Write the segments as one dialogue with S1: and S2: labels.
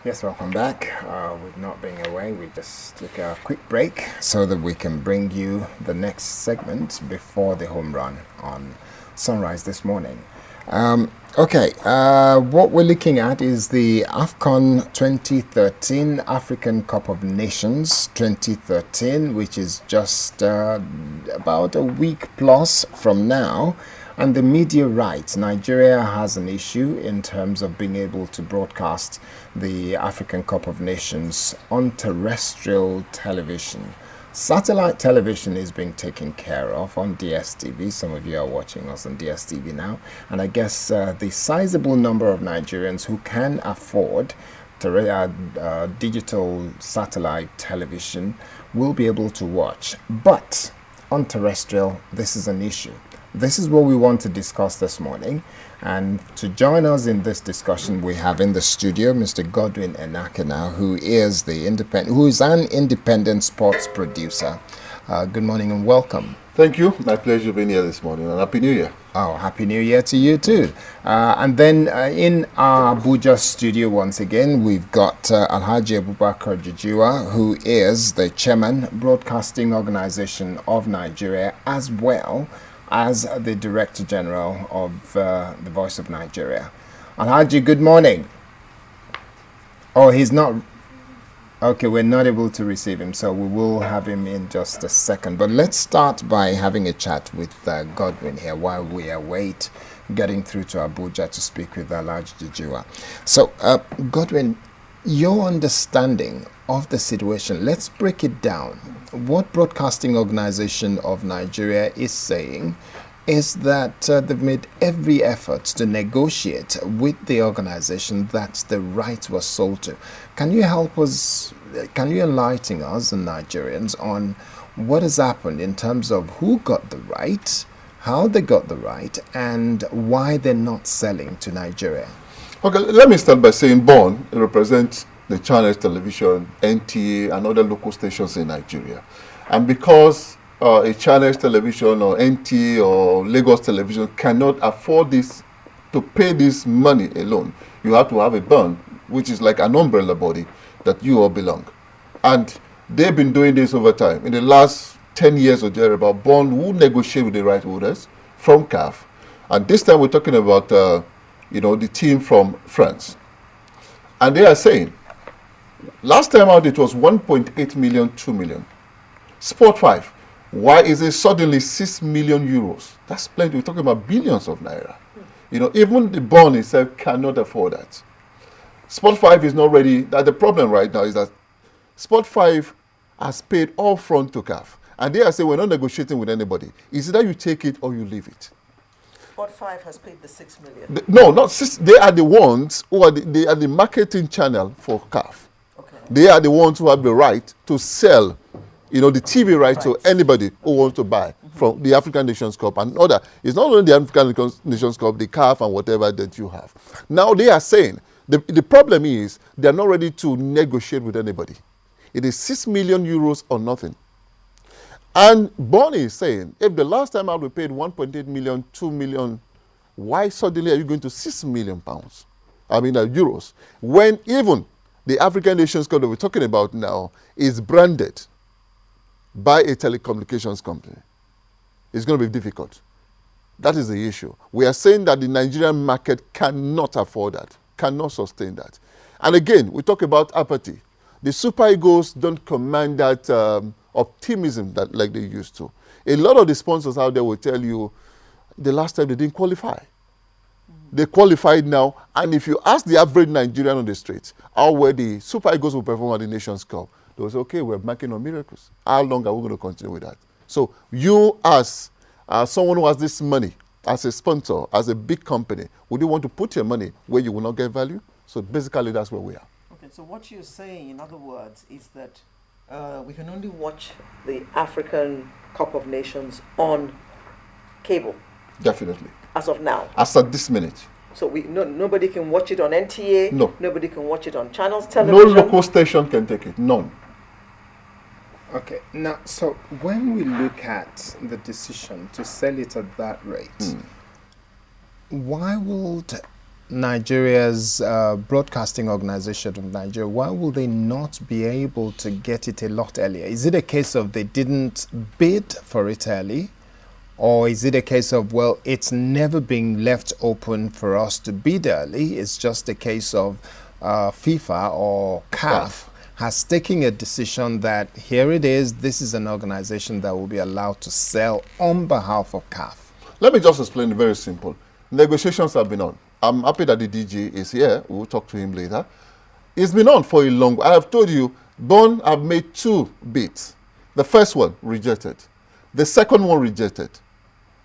S1: Yes, welcome back. We've not been away. We just took a quick break so that we can bring you the next segment before the home run on Sunrise this morning. What we're looking at is the AFCON 2013 African Cup of Nations 2013, which is just about a week plus from now. And the media rights, Nigeria has an issue in terms of being able to broadcast the African Cup of Nations on terrestrial television. Satellite television is being taken care of on DSTV. Some of you are watching us on DSTV now. And I guess the sizable number of Nigerians who can afford digital satellite television will be able to watch. But on terrestrial, this is an issue. This is what we want to discuss this morning. And to join us in this discussion, we have in the studio Mr. Godwin Enakena, who is an independent sports producer. Good morning and welcome.
S2: Thank you. My pleasure being here this morning, and Happy New Year.
S1: Oh, Happy New Year to you too. And then in our Abuja studio once again, we've got Alhaji Abubakar Jijiwa, who is the chairman, Broadcasting Organization of Nigeria, as well as the Director General of the Voice of Nigeria. Alhaji, good morning. Oh, he's not. Okay, we're not able to receive him, so we will have him in just a second. But let's start by having a chat with Godwin here while we await getting through to Abuja to speak with Alhaji Jijiwa. So, Godwin, your understanding of the situation, let's break it down. What Broadcasting Organization of Nigeria is saying is that they've made every effort to negotiate with the organization that the rights were sold to. Can you help us, can you enlighten us and Nigerians on what has happened in terms of who got the right, how they got the right, and why they're not selling to Nigeria?
S2: Okay, let me start by saying BORN represents the channels, television, NTA, and other local stations in Nigeria. And because a channels, television, or NTA, or Lagos television cannot afford this, to pay this money alone, you have to have a BORN, which is like an umbrella body that you all belong. And they've been doing this over time. In the last 10 years or thereabout, BORN will negotiate with the right holders from CAF. And this time we're talking about the team from France. And they are saying, last time out it was 1.8 million, 2 million. Sport 5, why is it suddenly 6 million euros? That's plenty. We're talking about billions of naira. Even the BORN itself cannot afford that. Sport 5 is not ready. The problem right now is that Sport 5 has paid all front to CAF. And they are saying, we're not negotiating with anybody. It's either you take it or you leave it.
S3: Sport 5 has paid the 6 million.
S2: No, not 6. They are the ones who are they are the marketing channel for CAF.
S3: Okay.
S2: They are the ones who have the right to sell, the TV rights to anybody who wants to buy from the African Nations Cup and other. It's not only the African Nations Cup, the CAF and whatever that you have. Now they are saying, the problem is they are not ready to negotiate with anybody. It is 6 million euros or nothing. And Bonnie is saying, if the last time out we paid 1.8 million, 2 million, why suddenly are you going to 6 million pounds? Euros. When even the African Nations Cup that we're talking about now is branded by a telecommunications company. It's going to be difficult. That is the issue. We are saying that the Nigerian market cannot afford that, cannot sustain that. And again, we talk about apathy. The Super Eagles don't command that optimism that like they used to. A lot of the sponsors out there will tell you the last time they didn't qualify. They qualified now, and if you ask the average Nigerian on the streets how well the Super Eagles will perform at the Nations Cup, they will say, okay, we're making no miracles. How long are we going to continue with that? So you as someone who has this money, as a sponsor, as a big company, would you want to put your money where you will not get value? So basically that's where we are.
S3: Okay, so what you're saying, in other words, is that we can only watch the African Cup of Nations on cable.
S2: Definitely.
S3: As of now.
S2: As at this minute.
S3: So nobody can watch it on NTA.
S2: No.
S3: Nobody can watch it on channels television.
S2: No local station can take it. None.
S1: Okay, now, so when we look at the decision to sell it at that rate, why would Nigeria's broadcasting organization of Nigeria, why will they not be able to get it a lot earlier? Is it a case of they didn't bid for it early? Or is it a case of, well, it's never been left open for us to bid early? It's just a case of FIFA or CAF has taken a decision that here it is, this is an organization that will be allowed to sell on behalf of CAF.
S2: Let me just explain it very simple. Negotiations have been on. I'm happy that the DG is here. We'll talk to him later. It's been on for a long. I have told you, Bond have made 2 bids. The first one rejected. The second one rejected.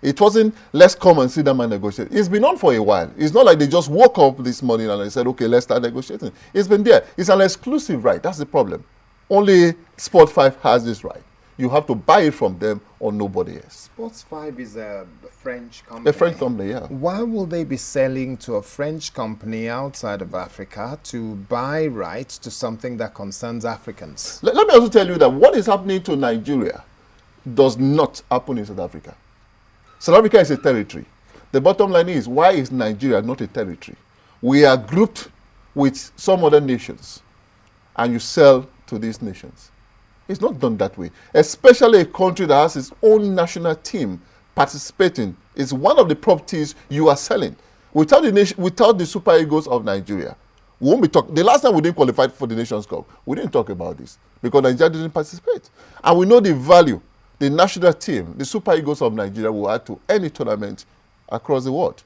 S2: It wasn't, let's come and sit down and negotiate. It's been on for a while. It's not like they just woke up this morning and they said, okay, let's start negotiating. It's been there. It's an exclusive right. That's the problem. Only Sport 5 has this right. You have to buy it from them or nobody else.
S1: Sports 5 is a French company.
S2: A French company, yeah.
S1: Why will they be selling to a French company outside of Africa to buy rights to something that concerns Africans?
S2: Let me also tell you that what is happening to Nigeria does not happen in South Africa. South Africa is a territory. The bottom line is, why is Nigeria not a territory? We are grouped with some other nations, and you sell to these nations. It's not done that way. Especially a country that has its own national team participating is one of the properties you are selling. Without the Super Eagles of Nigeria, we won't be talking. The last time we didn't qualify for the Nations Cup, we didn't talk about this because Nigeria didn't participate. And we know the value the national team, the Super Eagles of Nigeria, will add to any tournament across the world.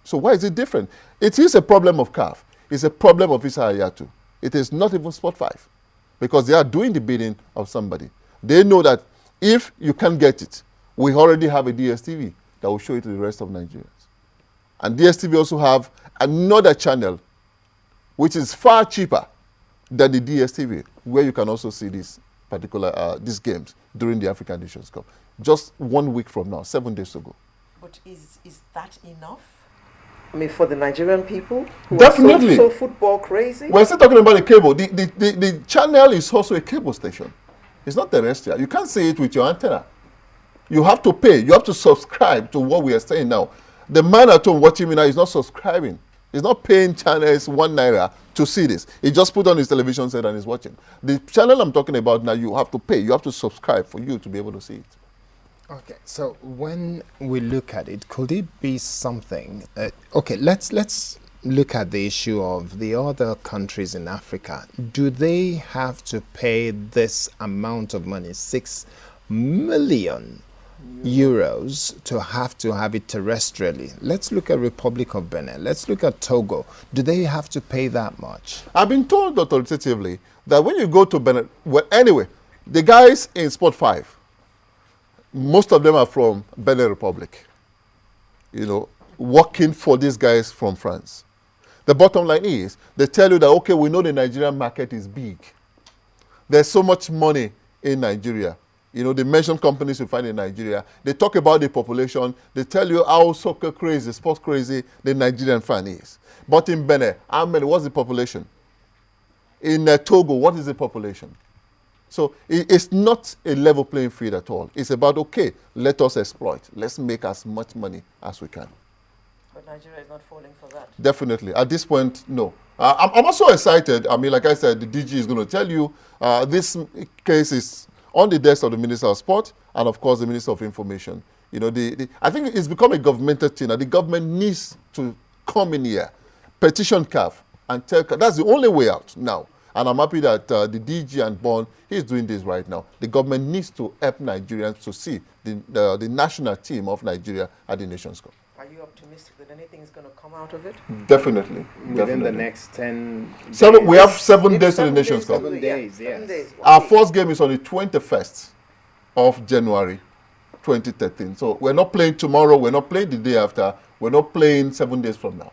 S2: So why is it different? It is a problem of CAF. It's a problem of Issa Hayatou. It is not even Sport 5 because they are doing the bidding of somebody. They know that if you can't get it, we already have a DSTV that will show it to the rest of Nigerians. And DSTV also have another channel which is far cheaper than the DSTV, where you can also see these games during the African Nations Cup. Just 1 week from now, 7 days ago.
S3: But is that enough? I mean, for the Nigerian people who
S2: Definitely.
S3: are so football crazy?
S2: We're still talking about the cable. The channel is also a cable station. It's not terrestrial. You can't see it with your antenna. You have to pay. You have to subscribe to what we are saying now. The man at home watching me now is not subscribing. He's not paying channels 1 naira to see this. He just put on his television set and is watching. The channel I'm talking about now, you have to pay. You have to subscribe for you to be able to see it.
S1: Okay, so when we look at it, could it be something? Okay, let's look at the issue of the other countries in Africa. Do they have to pay this amount of money, 6 million euros, to have it terrestrially? Let's look at Republic of Benin. Let's look at Togo. Do they have to pay that much?
S2: I've been told authoritatively that when you go to Benin, well, anyway, the guys in Sport 5, most of them are from Benin Republic, working for these guys from France. The bottom line is, they tell you that, okay, we know the Nigerian market is big. There's so much money in Nigeria. They mention companies you find in Nigeria. They talk about the population. They tell you how soccer crazy, sports crazy the Nigerian fan is. But in Benin, what's the population? In Togo, what is the population? So it's not a level playing field at all. It's about, okay, let us exploit. Let's make as much money as we can.
S3: But Nigeria is not falling for that.
S2: Definitely. At this point, no. I'm also excited. I mean, like I said, the DG is going to tell you this case is on the desk of the Minister of Sport and, of course, the Minister of Information. I think it's become a governmental thing, and the government needs to come in here, petition CAF, and tell CAF. That's the only way out now. And I'm happy that the DG and Bond, he's doing this right now. The government needs to help Nigerians to see the national team of Nigeria at the Nations Cup.
S3: Are you optimistic that anything is going to come out of it?
S2: Definitely.
S1: Within the next 10
S2: days. We have 7 days to the Nations Cup.
S1: 7 days, yes.
S3: 7 days.
S2: Our first game is on the 21st of January 2013. So we're not playing tomorrow. We're not playing the day after. We're not playing 7 days from now.